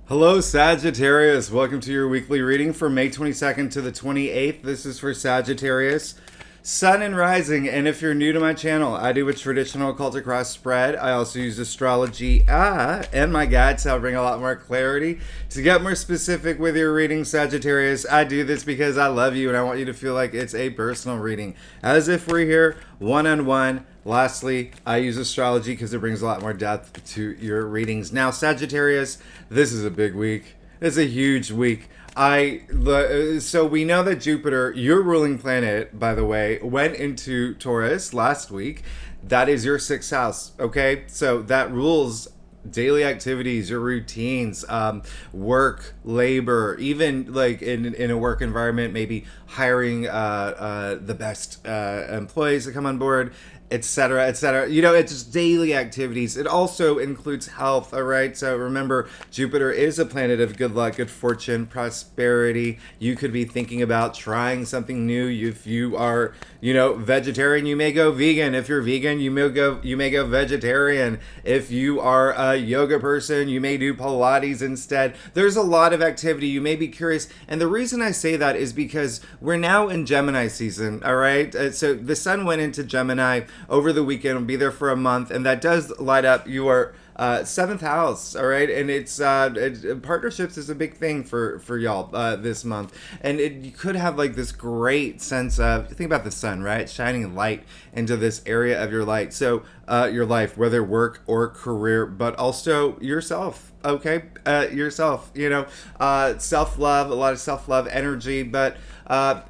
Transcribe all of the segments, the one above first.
Hello, Sagittarius. Welcome to your weekly reading for May 22nd to the 28th. This is for Sagittarius, Sun and Rising. And if you're new to my channel, I do a traditional occultic cross spread. I also use astrology and my guides to help bring a lot more clarity. To get more specific with your reading, Sagittarius, I do this because I love you and I want you to feel like it's a personal reading, as if we're here one-on-one. Lastly, I use astrology because it brings a lot more depth to your readings. Now, Sagittarius, this is a big week. It's a huge week. So we know that Jupiter, your ruling planet, by the way, went into Taurus last week. That is your sixth house, okay? So that rules daily activities, your routines, work, labor, even like in a work environment, maybe hiring the best employees to come on board, etc., etc. You know, it's just daily activities. It also includes health, all right? So remember, Jupiter is a planet of good luck, good fortune, prosperity. You could be thinking about trying something new. If you are, vegetarian, you may go vegan. If you're vegan, you may go vegetarian. If you are a yoga person, you may do Pilates instead. There's a lot of activity. You may be curious. And the reason I say that is because we're now in Gemini season, all right? So the sun went into Gemini over the weekend. Will be there for a month, and that does light up your seventh house, all right? And it's partnerships is a big thing for y'all this month, and you could have like this great sense of, think about the sun, right, shining light into this area of your light. So your life, whether work or career, but also yourself. Okay, yourself. Self-love, a lot of self-love energy, but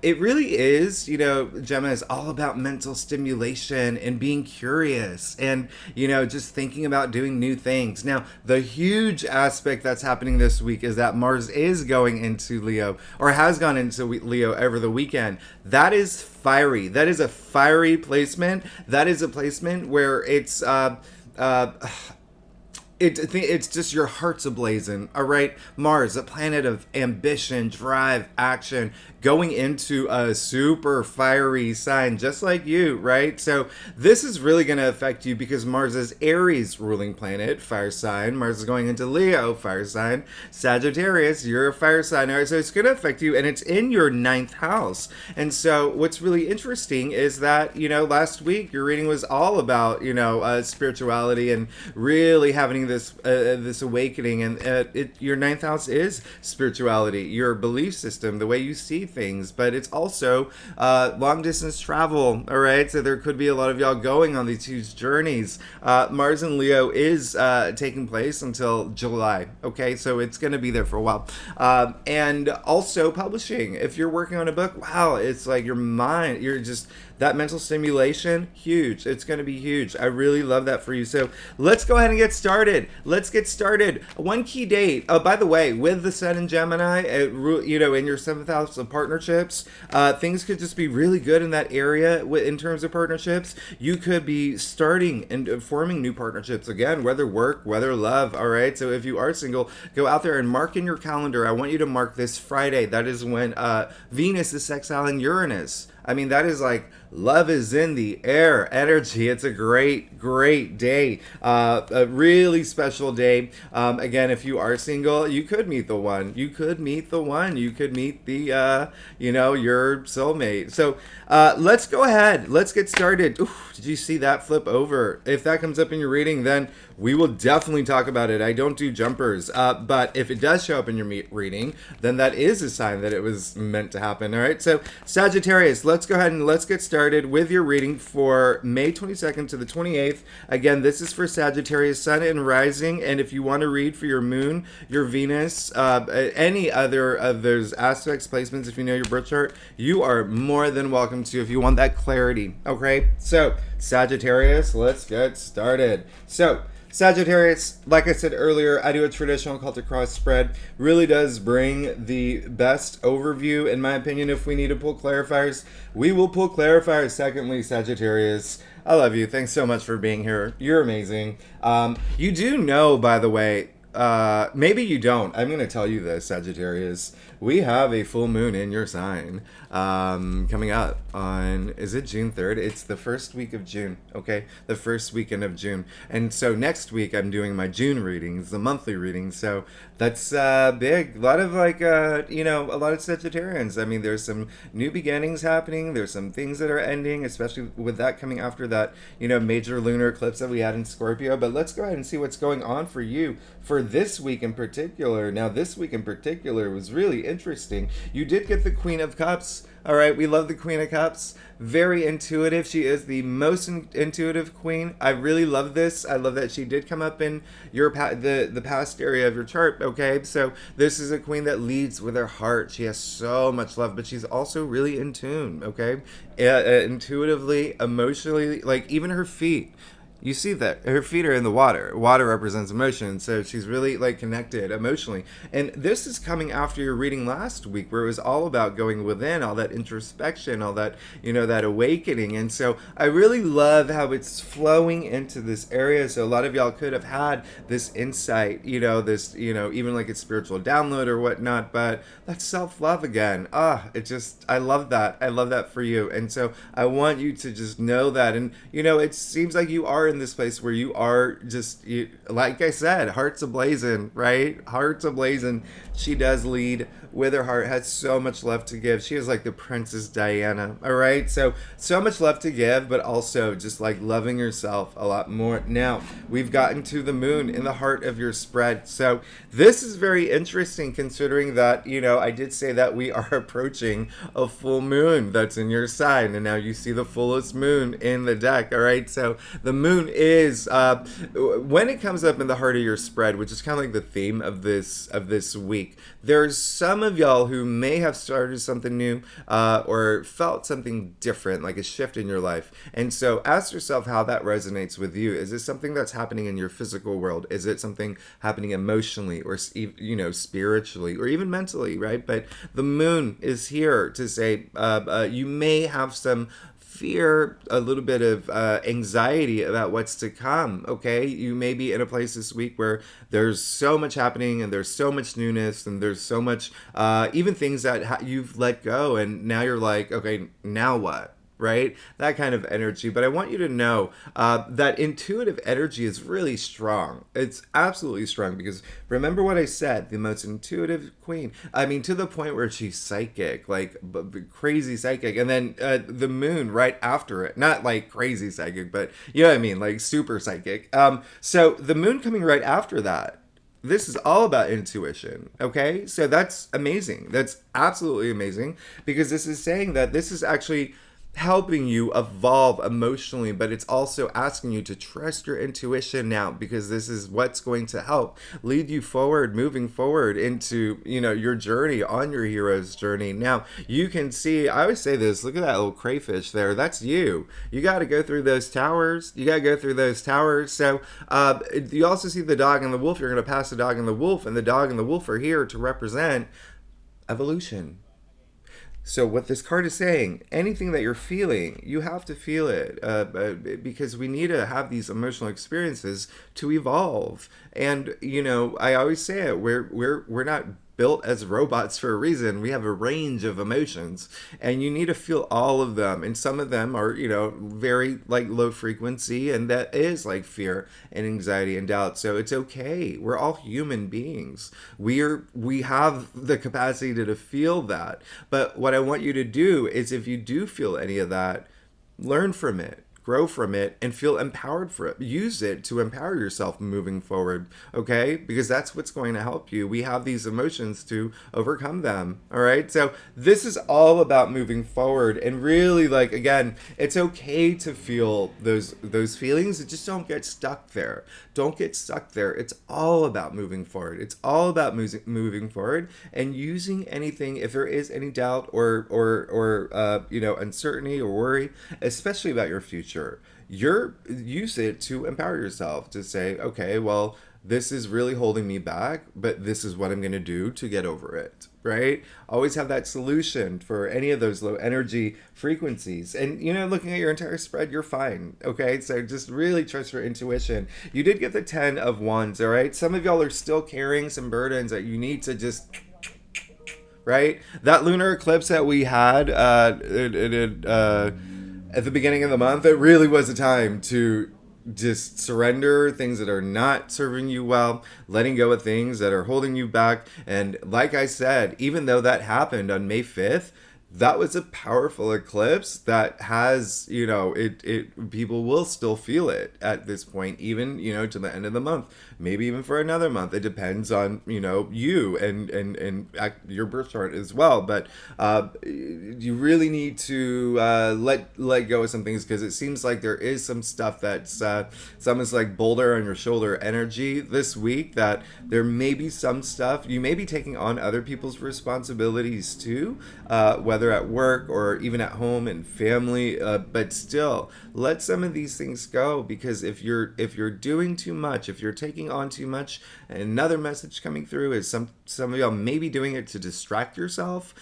it really is, Gemini is all about mental stimulation and being curious and, just thinking about doing new things. Now, the huge aspect that's happening this week is that Mars is going into Leo, or has gone into Leo over the weekend. That is fiery. That is a fiery placement. That is a placement where it's just your heart's ablazing, all right? Mars, a planet of ambition, drive, action, going into a super fiery sign, just like you, right? So this is really going to affect you because Mars is Aries ruling planet, fire sign. Mars is going into Leo, fire sign. Sagittarius, you're a fire sign, all right? So it's going to affect you, and it's in your ninth house. And so what's really interesting is that, last week your reading was all about, spirituality and really having this awakening, and your ninth house is spirituality, your belief system, the way you see things, but it's also long distance travel, all right? So there could be a lot of y'all going on these huge journeys. Mars in Leo is taking place until July, okay? So it's going to be there for a while. And also publishing. If you're working on a book, wow, it's like your mind, you're just, that mental stimulation, huge. It's going to be huge. I really love that for you. So let's go ahead and get started. Let's get started. One key date. Oh, by the way, with the Sun in Gemini, in your seventh house of partnerships, things could just be really good in that area in terms of partnerships. You could be starting and forming new partnerships again, whether work, whether love. All right. So if you are single, go out there and mark in your calendar. I want you to mark this Friday. That is when Venus is sextiling Uranus. I mean, that is like love is in the air energy. It's a great, great day. A really special day. Again, if you are single, you could meet the one. You could meet the one. You could meet the, your soulmate. So let's go ahead. Let's get started. Ooh, did you see that flip over? If that comes up in your reading, then we will definitely talk about it. I don't do jumpers, but if it does show up in your reading, then that is a sign that it was meant to happen. All right. So Sagittarius, let's go ahead and let's get started with your reading for May 22nd to the 28th. Again, this is for Sagittarius, Sun and Rising. And if you want to read for your Moon, your Venus, any other of those aspects, placements, if you know your birth chart, you are more than welcome to if you want that clarity. Okay. So Sagittarius, let's get started. So Sagittarius, like I said earlier, I do a traditional occultic cross spread. Really does bring the best overview, in my opinion. If we need to pull clarifiers, we will pull clarifiers. Secondly, Sagittarius, I love you. Thanks so much for being here. You're amazing. You do know, by the way, maybe you don't. I'm going to tell you this, Sagittarius. We have a full moon in your sign coming up on, is it June 3rd? It's the first week of June, okay? The first weekend of June. And so next week I'm doing my June readings, the monthly readings. So that's big. A lot of a lot of Sagittarians. I mean, there's some new beginnings happening. There's some things that are ending, especially with that coming after that, major lunar eclipse that we had in Scorpio. But let's go ahead and see what's going on for you for this week in particular. Now, this week in particular was really interesting. You did get the Queen of Cups. All right, we love the Queen of Cups. Very intuitive. She is the most intuitive queen. I really love this. I love that she did come up in your the past area of your chart. Okay, so this is a queen that leads with her heart. She has so much love, but she's also really in tune. Okay, intuitively, emotionally, like even her feet. You see that her feet are in the water. Water represents emotion, so she's really like connected emotionally. And this is coming after your reading last week, where it was all about going within, all that introspection, all that that awakening. And so I really love how it's flowing into this area. So a lot of y'all could have had this insight, this even like a spiritual download or whatnot. But that's self-love again. I love that. I love that for you. And so I want you to just know that. And it seems like you are in this place where you are just, like I said, hearts ablazing, right? Hearts ablazing. She does lead with her heart, has so much love to give. She is like the Princess Diana, all right? So much love to give, but also just like loving yourself a lot more. Now, we've gotten to the moon in the heart of your spread. So this is very interesting considering that, I did say that we are approaching a full moon that's in your sign. And now you see the fullest moon in the deck, all right? So the moon is, when it comes up in the heart of your spread, which is kind of like the theme of this week, there's some of y'all who may have started something new or felt something different, like a shift in your life. And so ask yourself how that resonates with you. Is this something that's happening in your physical world? Is it something happening emotionally or, spiritually or even mentally, right? But the moon is here to say you may have some fear, a little bit of anxiety about what's to come, okay? You may be in a place this week where there's so much happening and there's so much newness and there's so much, even things that you've let go and now you're like, okay, now what? Right? That kind of energy. But I want you to know that intuitive energy is really strong. It's absolutely strong because remember what I said, the most intuitive queen. I mean, to the point where she's psychic, like crazy psychic. And then the moon right after it. Not like crazy psychic, but you know what I mean? Like super psychic. So the moon coming right after that. This is all about intuition, okay? So that's amazing. That's absolutely amazing because this is saying that this is actually helping you evolve emotionally, but it's also asking you to trust your intuition now because this is what's going to help lead you forward, moving forward into, your journey, on your hero's journey. Now, you can see, I always say this, look at that little crayfish there. That's you. You got to go through those towers. So you also see the dog and the wolf. You're going to pass the dog and the wolf, and the dog and the wolf are here to represent evolution. So what this card is saying, anything that you're feeling, you have to feel it because we need to have these emotional experiences to evolve. And I always say it, we're not built as robots for a reason. We have a range of emotions and you need to feel all of them. And some of them are, very like low frequency, and that is like fear and anxiety and doubt. So it's okay. We're all human beings. We have the capacity to feel that. But what I want you to do is if you do feel any of that, learn from it. Grow from it and feel empowered for it. Use it to empower yourself moving forward, okay? Because that's what's going to help you. We have these emotions to overcome them, all right? So this is all about moving forward and really, like, again, it's okay to feel those feelings. Just don't get stuck there. Don't get stuck there. It's all about moving forward. It's all about moving forward and using anything, if there is any doubt or uncertainty or worry, especially about your future, use it to empower yourself to say, okay, well, this is really holding me back, but this is what I'm going to do to get over it, right? Always have that solution for any of those low energy frequencies. And, looking at your entire spread, you're fine, okay? So just really trust your intuition. You did get the 10 of Wands, all right? Some of y'all are still carrying some burdens that you need to just, right? That lunar eclipse that we had at the beginning of the month, it really was a time to just surrender things that are not serving you well, letting go of things that are holding you back. And like I said, even though that happened on May 5th, that was a powerful eclipse that has, it people will still feel it at this point, even, to the end of the month, maybe even for another month. It depends on, you and your birth chart as well. But you really need to let go of some things, because it seems like there is some stuff that's almost like boulder on your shoulder energy this week, that there may be some stuff you may be taking on other people's responsibilities too, whether at work or even at home and family, but still let some of these things go, because if you're doing too much, if you're taking on too much, another message coming through is some of y'all may be doing it to distract yourself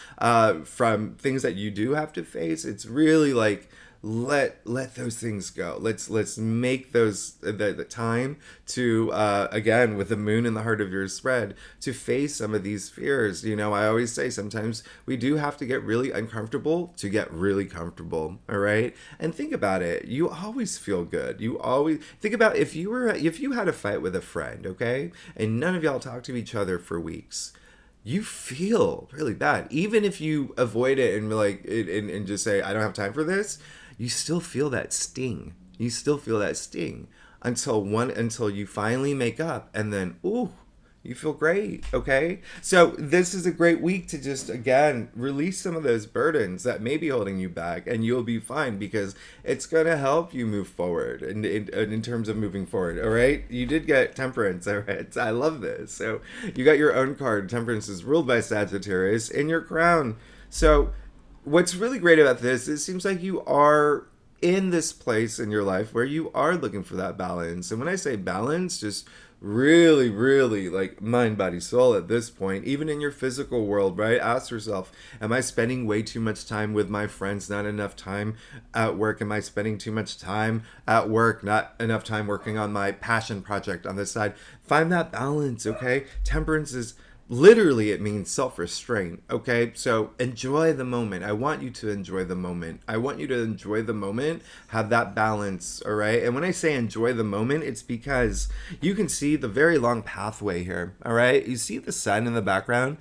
from things that you do have to face. It's really like, let those things go. Let's make those the time to again, with the moon in the heart of your spread, to face some of these fears. I always say sometimes we do have to get really uncomfortable to get really comfortable. All right, and think about it. You always feel good. You always think about if you had a fight with a friend, okay, and none of y'all talk to each other for weeks. You feel really bad, even if you avoid it and and just say, I don't have time for this. You still feel that sting. You still feel that sting until you finally make up, and then you feel great. Okay, so this is a great week to just again release some of those burdens that may be holding you back, and you'll be fine, because it's gonna help you move forward in terms of moving forward. All right, you did get Temperance. All right, I love this. So you got your own card. Temperance is ruled by Sagittarius in your crown. So what's really great about this, it seems like you are in this place in your life where you are looking for that balance. And when I say balance, just really, really like mind, body, soul at this point, even in your physical world, right? Ask yourself, am I spending way too much time with my friends, not enough time at work? Am I spending too much time at work, not enough time working on my passion project on the side? Find that balance, okay? Temperance is literally, it means self-restraint, okay? So enjoy the moment. I want you to enjoy the moment. I want you to enjoy the moment, have that balance, all right? And when I say enjoy the moment, it's because you can see the very long pathway here, all right? You see the sun in the background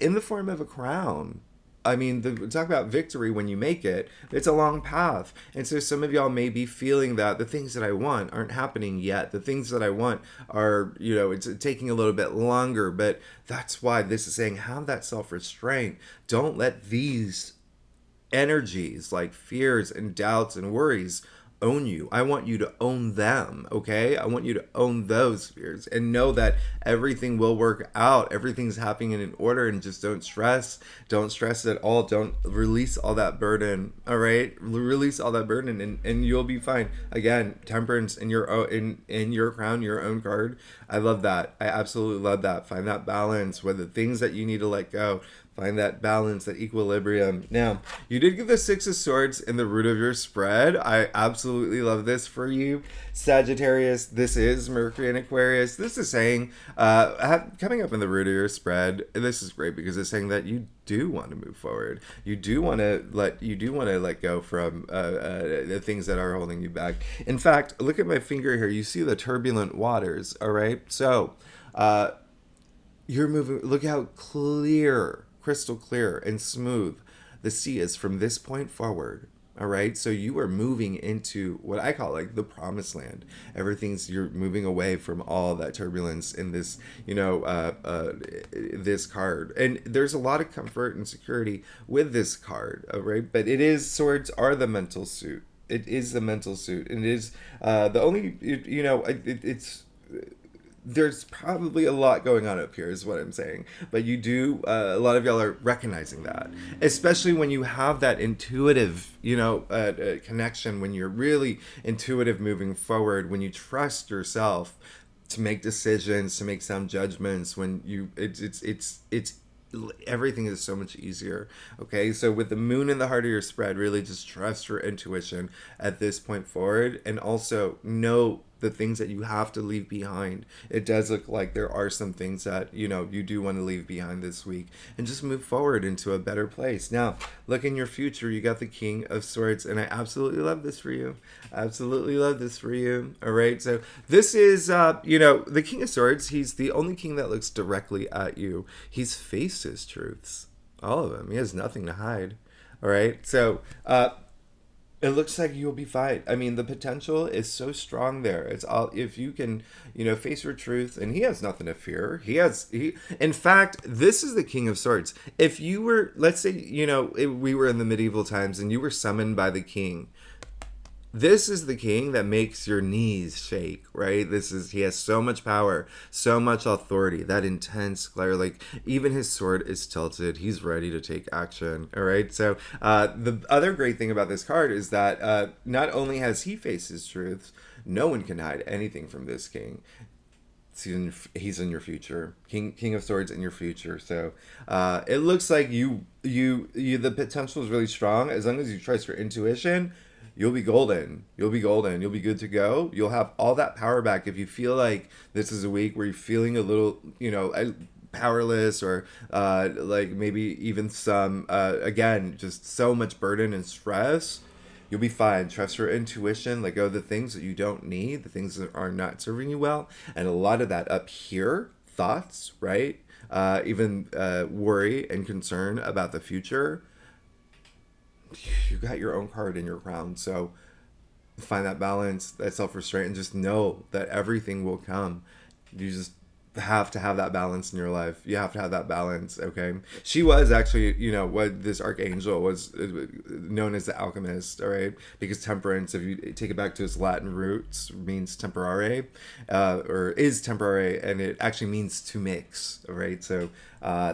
in the form of a crown. I mean, talk about victory when you make it. It's a long path. And so some of y'all may be feeling that the things that I want aren't happening yet. The things that I want are, it's taking a little bit longer. But that's why this is saying, have that self-restraint. Don't let these energies like fears and doubts and worries own you. I want you to own them, okay? I want you to own those fears and know that everything will work out. Everything's happening in order, and just don't stress. Don't stress at all. Don't release all that burden, all right? Release all that burden and you'll be fine. Again, Temperance in your crown, your own card. I love that. I absolutely love that. Find that balance with the things that you need to let go. Find that balance, that equilibrium. Now, you did get the Six of Swords in the root of your spread. I absolutely love this for you, Sagittarius. This is Mercury in Aquarius. This is saying, coming up in the root of your spread, this is great because it's saying that you do want to move forward. You do want to let go from the things that are holding you back. In fact, look at my finger here. You see the turbulent waters, all right? So, you're moving. Look how clear, crystal clear and smooth the sea is from this point forward. All right, so you are moving into what I call like the promised land. You're moving away from all that turbulence in this, this card. And there's a lot of comfort and security with this card. All right, but swords are the mental suit. It is the mental suit, and it is the only. It's. There's probably a lot going on up here is what I'm saying, but you do a lot of y'all are recognizing that, especially when you have that intuitive connection, when you're really intuitive moving forward, when you trust yourself. to make decisions, to make sound judgments when you it's everything is so much easier. Okay, so with the moon in the heart of your spread, really just trust your intuition at this point forward, and also know the things that you have to leave behind. It does look like there are some things that you do want to leave behind this week, and just move forward into a better place. Now look in your future, you got the King of Swords, and I absolutely love this for you. Absolutely love this for you. All right, so this is the King of Swords. He's the only king that looks directly at you. He's faced his truths, all of them. He has nothing to hide. All right, so it looks like you'll be fine. I mean, the potential is so strong there. It's all, if you can, face your truth, and he has nothing to fear. In fact, this is the King of Swords. If you were, let's say, we were in the medieval times and you were summoned by the king. This is the king that makes your knees shake, right? He has so much power, so much authority, that intense glare, like even his sword is tilted. He's ready to take action, all right? So the other great thing about this card is that not only has he faced his truths, no one can hide anything from this king. He's in your future, King of Swords in your future. So it looks like the potential is really strong. As long as you trust your intuition, you'll be golden. You'll be golden. You'll be good to go. You'll have all that power back. If you feel like this is a week where you're feeling a little, powerless, or like maybe even some, again, just so much burden and stress, you'll be fine. Trust your intuition. Let go of the things that you don't need, the things that are not serving you well. And a lot of that up here, thoughts, right? Even worry and concern about the future. You got your own card in your crown. So find that balance, that self-restraint, and just know that everything will come. You just have to have that balance in your life. You have to have that balance, okay? She was actually, what this archangel was known as the alchemist, all right? Because temperance, if you take it back to its Latin roots, means temporare, or is temporary, and it actually means to mix, all right? So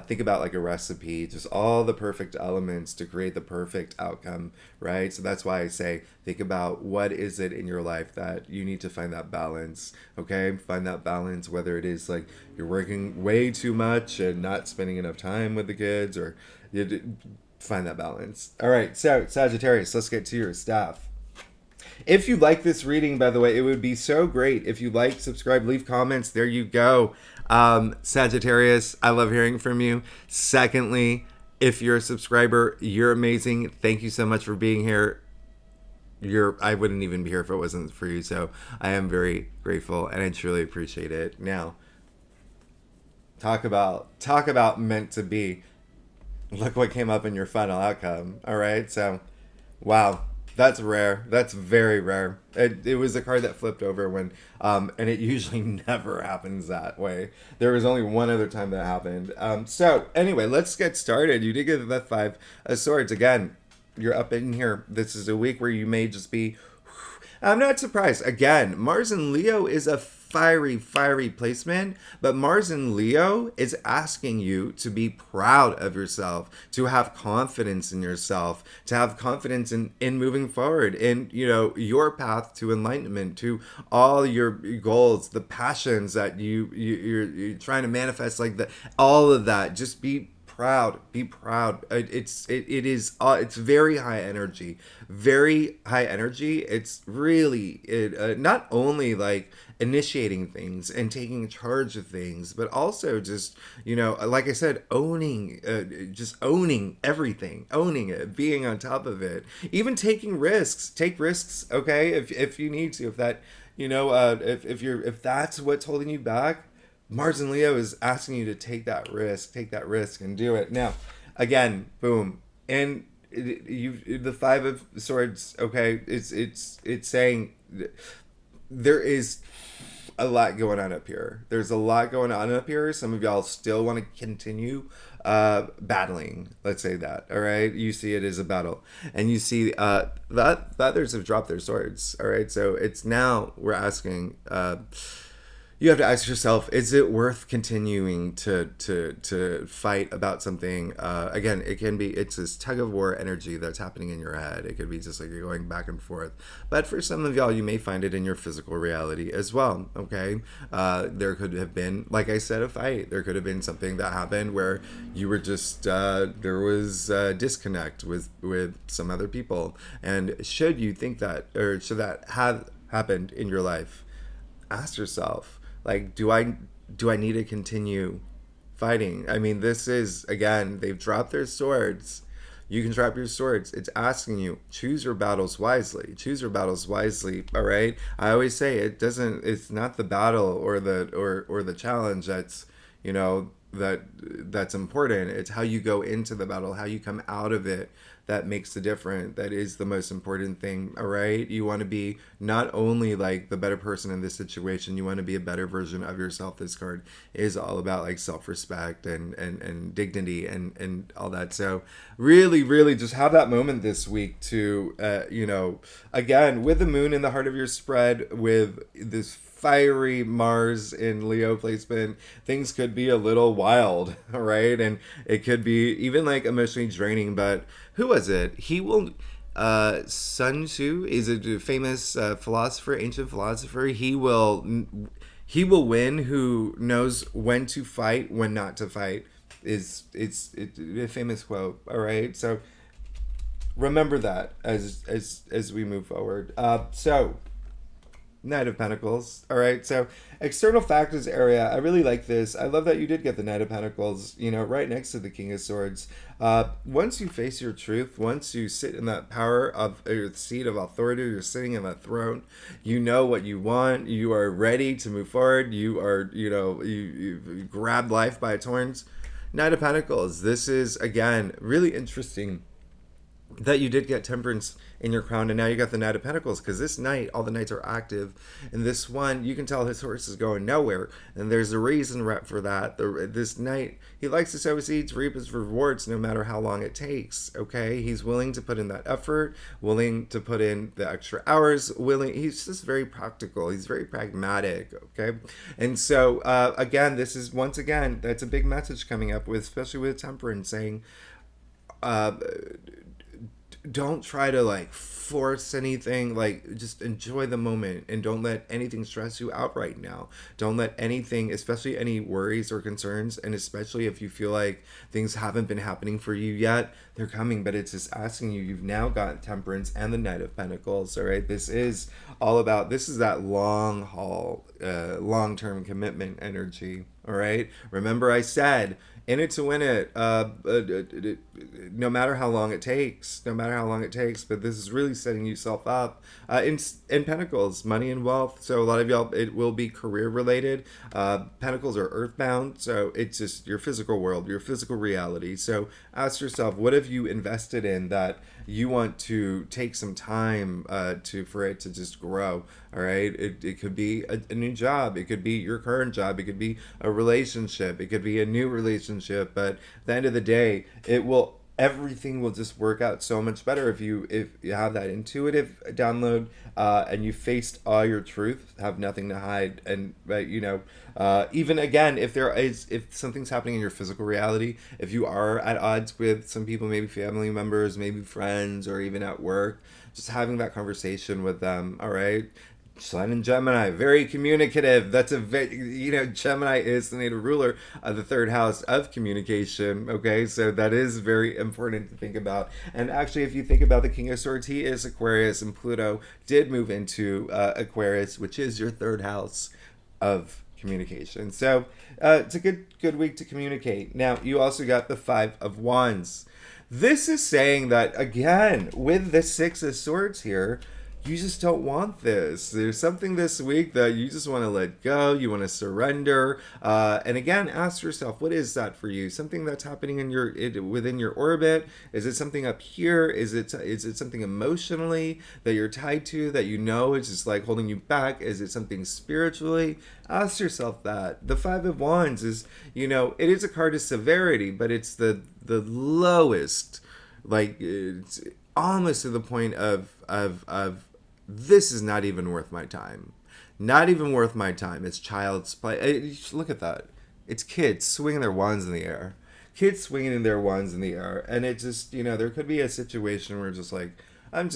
think about like a recipe, just all the perfect elements to create the perfect outcome, right? So that's why I say, think about what is it in your life that you need to find that balance, okay? Find that balance, whether it is like you're working way too much and not spending enough time with the kids, or you find that balance. All right, so Sagittarius, let's get to your staff. If you like this reading, by the way, it would be so great if you like, subscribe, leave comments. There you go. Sagittarius, I love hearing from you. Secondly, if you're a subscriber, you're amazing. Thank you so much for being here. I wouldn't even be here if it wasn't for you. So I am very grateful, and I truly appreciate it. Now, talk about meant to be. Look what came up in your final outcome. All right. So, wow. That's rare. That's very rare. It was a card that flipped over when, and it usually never happens that way. There was only one other time that happened. So anyway, let's get started. You did get the 5 of Swords. Again, you're up in here. This is a week where you may just be, I'm not surprised. Again, Mars in Leo is a fiery placement, but Mars in Leo is asking you to be proud of yourself, to have confidence in yourself, to have confidence in moving forward in your path to enlightenment, to all your goals, the passions that you're trying to manifest, like all of that. Just be proud. It's very high energy. It's really not only like initiating things and taking charge of things, but also just like I said, owning everything, owning it, being on top of it, even taking risks. Take risks, okay, if you need to, if that if that's what's holding you back. Mars and Leo is asking you to take that risk and do it. Now, again, boom. And the 5 of Swords, okay, it's saying there is a lot going on up here. There's a lot going on up here. Some of y'all still want to continue battling. Let's say that, all right? You see it as a battle. And you see that the others have dropped their swords, all right? So it's now we're asking... You have to ask yourself, is it worth continuing to fight about something? Again, it's this tug of war energy that's happening in your head. It could be just like you're going back and forth. But for some of y'all, you may find it in your physical reality as well. Okay, there could have been, like I said, a fight. There could have been something that happened where you were just there was a disconnect with some other people. And should you think that, or should that have happened in your life, ask yourself, like, do I need to continue fighting? I mean, this is, again, they've dropped their swords. You can drop your swords. It's asking you, choose your battles wisely. Choose your battles wisely. All right. I always say it's not the battle or the challenge that's, you know, that's important. It's how you go into the battle, how you come out of it, that makes the difference. That is the most important thing. All right, you want to be not only like the better person in this situation, you want to be a better version of yourself. This card is all about like self-respect and dignity and all that. So really just have that moment this week to again, with the moon in the heart of your spread, with this fiery Mars in Leo placement, things could be a little wild, all right? And it could be even like emotionally draining. But who was it? Sun Tzu is a famous philosopher, ancient philosopher. He will win who knows when to fight, when not to fight. It's a famous quote, all right? So remember that as we move forward. So Knight of Pentacles. All right. So external factors area. I really like this. I love that you did get the Knight of Pentacles, right next to the King of Swords. Once you face your truth, once you sit in that power of your seat of authority, you're sitting in that throne, you know what you want. You are ready to move forward. You are, you grabbed life by its horns. Knight of Pentacles. This is, again, really interesting that you did get Temperance in your crown, and now you got the Knight of Pentacles, because this knight, all the knights are active, and this one, you can tell his horse is going nowhere, and there's a reason for that. This knight, he likes to sow seeds, reap his rewards, no matter how long it takes, okay? He's willing to put in that effort, willing to put in the extra hours, he's just very practical, he's very pragmatic, okay? And so, again, this is, once again, that's a big message coming up with, especially with Temperance, saying, don't try to like force anything, like just enjoy the moment and don't let anything stress you out right now. Don't let anything, especially any worries or concerns, and especially if you feel like things haven't been happening for you yet, they're coming, but it's just asking you. You've now got Temperance and the Knight of Pentacles. All right, this is all about, this is that long haul, long-term commitment energy. All right, remember I said, in it to win it, no matter how long it takes, but this is really setting yourself up in Pentacles, money and wealth. So a lot of y'all, it will be career related. Pentacles are earthbound, so it's just your physical world, your physical reality. So ask yourself, what have you invested in that you want to take some time for it to just grow? All right, it could be a new job, it could be your current job, it could be a relationship, it could be a new relationship, but at the end of the day, everything will just work out so much better if you have that intuitive download, and you faced all your truth, have nothing to hide. And even again, if something's happening in your physical reality, if you are at odds with some people, maybe family members, maybe friends, or even at work, just having that conversation with them. All right, Sun and Gemini, very communicative. That's a very, Gemini is the native ruler of the third house of communication. Okay, so that is very important to think about. And actually, if you think about the King of Swords, he is Aquarius, and Pluto did move into Aquarius, which is your third house of communication. So it's a good week to communicate. Now, you also got the Five of Wands. This is saying that, again, with the Six of Swords here, you just don't want this. There's something this week that you just want to let go. You want to surrender. And again, ask yourself, what is that for you? Something that's happening within your orbit? Is it something up here? Is it something emotionally that you're tied to that is just like holding you back? Is it something spiritually? Ask yourself that. The Five of Wands is, it is a card of severity, but it's the lowest. Like, it's almost to the point of this is not even worth my time. Not even worth my time. It's child's play. Look at that. It's kids swinging their wands in the air. Kids swinging their wands in the air. And it just, there could be a situation where just like, I'm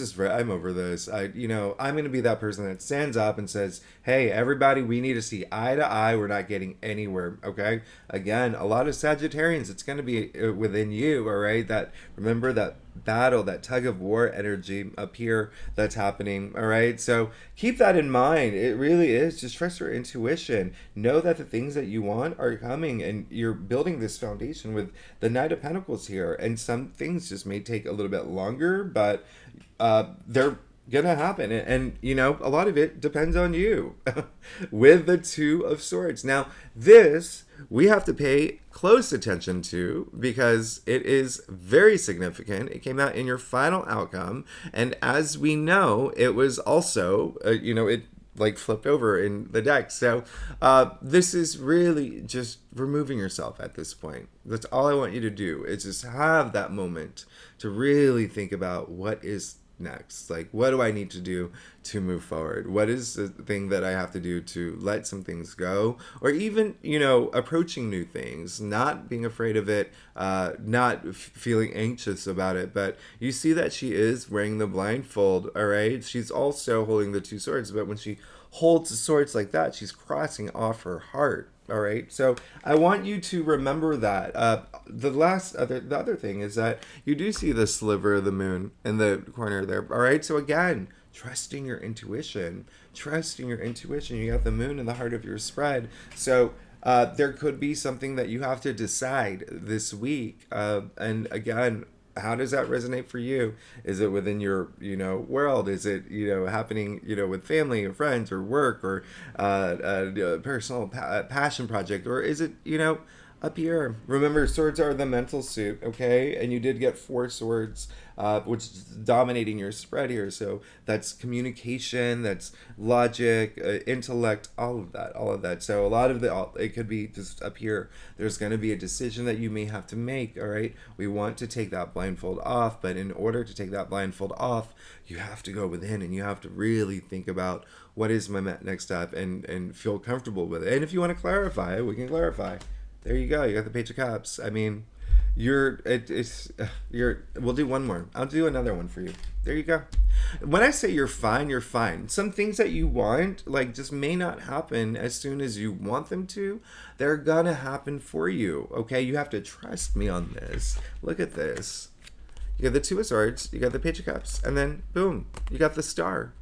over this. I'm going to be that person that stands up and says, hey, everybody, we need to see eye to eye. We're not getting anywhere. Okay. Again, a lot of Sagittarians, it's going to be within you. All right. Remember that battle, that tug of war energy up here that's happening. All right. So keep that in mind. It really is. Just trust your intuition. Know that the things that you want are coming, and you're building this foundation with the Knight of Pentacles here. And some things just may take a little bit longer, but they're gonna happen, and a lot of it depends on you. With the Two of Swords, now this we have to pay close attention to because it is very significant. It came out in your final outcome, and as we know, it was also it like flipped over in the deck. So this is really just removing yourself at this point. That's all I want you to do, is just have that moment to really think about what is next. Like, what do I need to do to move forward? What is the thing that I have to do to let some things go? Or even, approaching new things, not being afraid of it, not feeling anxious about it. But you see that she is wearing the blindfold, all right? She's also holding the two swords, but when she holds the swords like that, she's crossing off her heart. All right, so I want you to remember that. The other thing is that you do see the sliver of the moon in the corner there. All right, so again, trusting your intuition. You have the moon in the heart of your spread. So there could be something that you have to decide this week. And again, how does that resonate for you? Is it within your, world? Is it, happening, with family or friends or work or a personal passion project? Or is it, up here? Remember, swords are the mental suit, okay? And you did get 4 swords, which is dominating your spread here. So that's communication, that's logic, intellect, all of that. So a lot of it could be just up here. There's going to be a decision that you may have to make, all right? We want to take that blindfold off, but in order to take that blindfold off, you have to go within and you have to really think about what is my next step and feel comfortable with it. And if you want to clarify, we can clarify. There you go. You got the Page of Cups. I mean, we'll do one more. I'll do another one for you. There you go. When I say you're fine, you're fine. Some things that you want, just may not happen as soon as you want them to. They're gonna happen for you. Okay, you have to trust me on this. Look at this. You got the Two of Swords. You got the Page of Cups, and then boom, you got the Star.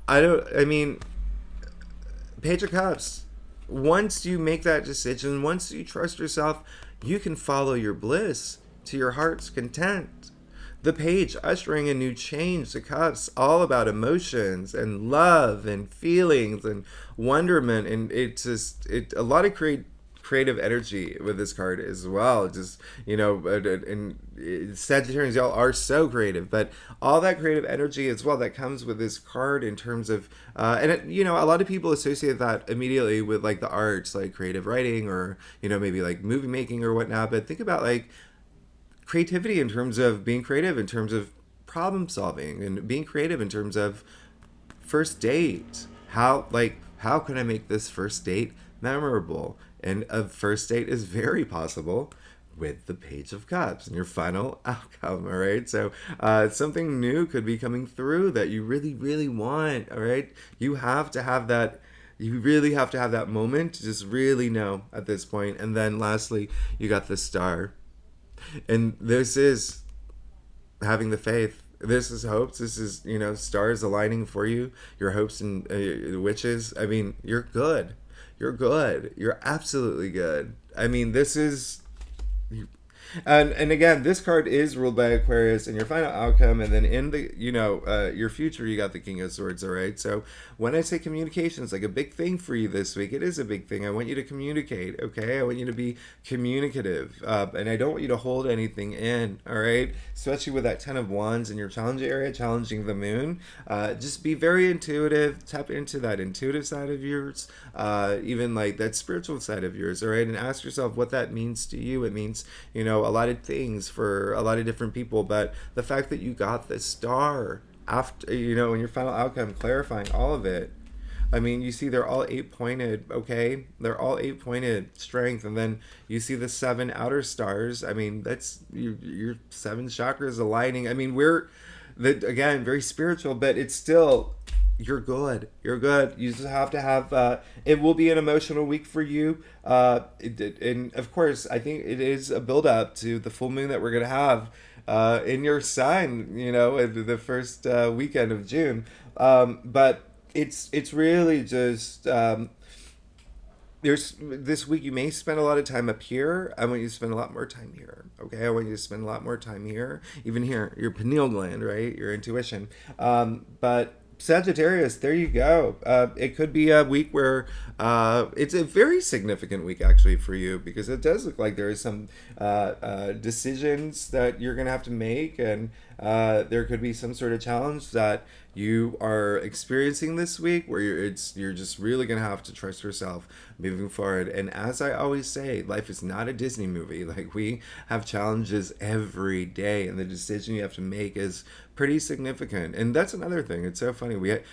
Page of Cups. Once you make that decision, once you trust yourself, you can follow your bliss to your heart's content. The Page ushering a new change. The Cups all about emotions and love and feelings and wonderment, and a lot of creative energy with this card as well. Just and Sagittarians, y'all are so creative, but all that creative energy as well that comes with this card in terms of a lot of people associate that immediately with the arts, like creative writing or maybe movie making or whatnot. But think about creativity in terms of being creative in terms of problem solving, and being creative in terms of first date. How can I make this first date memorable? And a first date is very possible with the Page of Cups and your final outcome, all right? So something new could be coming through that you really, really want, all right? You have to have that. You really have to have that moment to just really know at this point. And then lastly, you got the Star. And this is having the faith. This is hopes. This is, stars aligning for you. Your hopes and wishes. I mean, you're good. You're good. You're absolutely good. I mean, this is... And again, this card is ruled by Aquarius in your final outcome, and then in the your future, you got the King of Swords. All right. So when I say communication is a big thing for you this week, it is a big thing. I want you to communicate. Okay. I want you to be communicative, and I don't want you to hold anything in. All right. Especially with that 10 of Wands in your challenge area, challenging the moon. Just be very intuitive. Tap into that intuitive side of yours, even that spiritual side of yours. All right, and ask yourself what that means to you. It means a lot of things for a lot of different people, but the fact that you got the Star after in your final outcome, clarifying all of it, I mean, you see they're all 8 pointed, okay? They're all 8 pointed strength. And then you see the 7 outer stars. I mean, that's your 7 chakras aligning. I mean, again, very spiritual, but it's still, you're good. You're good. You just have to have, it will be an emotional week for you. And of course, I think it is a build up to the full moon that we're going to have in your sign, in the first weekend of June. But it's really just there's this week you may spend a lot of time up here. I want you to spend a lot more time here. Okay, I want you to spend a lot more time here, even here, your pineal gland, right, your intuition. But Sagittarius, there you go. It could be a week where it's a very significant week actually for you, because it does look like there is some decisions that you're going to have to make, and there could be some sort of challenge that you are experiencing this week where you're just really going to have to trust yourself moving forward. And as I always say, life is not a Disney movie. Like, we have challenges every day, and the decision you have to make is pretty significant. And that's another thing. It's so funny. There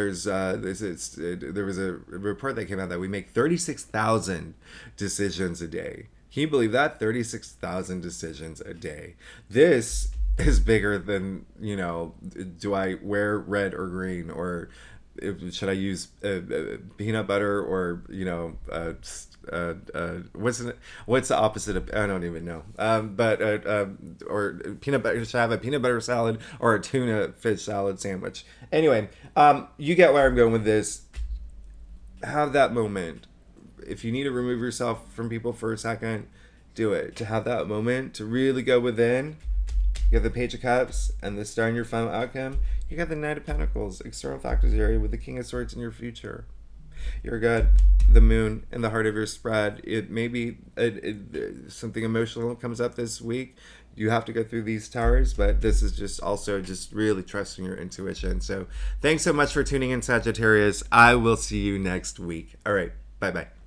was a report that came out that we make 36,000 decisions a day. Can you believe that? 36,000 decisions a day. This is bigger than, do I wear red or green, or should I use peanut butter, or what's the opposite of, I don't even know, or peanut butter, should I have a peanut butter salad or a tuna fish salad sandwich? Anyway, you get where I'm going with this. Have that moment. If you need to remove yourself from people for a second, do it. To have that moment, to really go within. You have the Page of Cups and the Star in your final outcome. You got the Knight of Pentacles, external factors area, with the King of Swords in your future. You're good. The Moon in the heart of your spread. It may be something emotional comes up this week. You have to go through these towers, but this is just also just really trusting your intuition. So thanks so much for tuning in, Sagittarius. I will see you next week. All right. Bye-bye.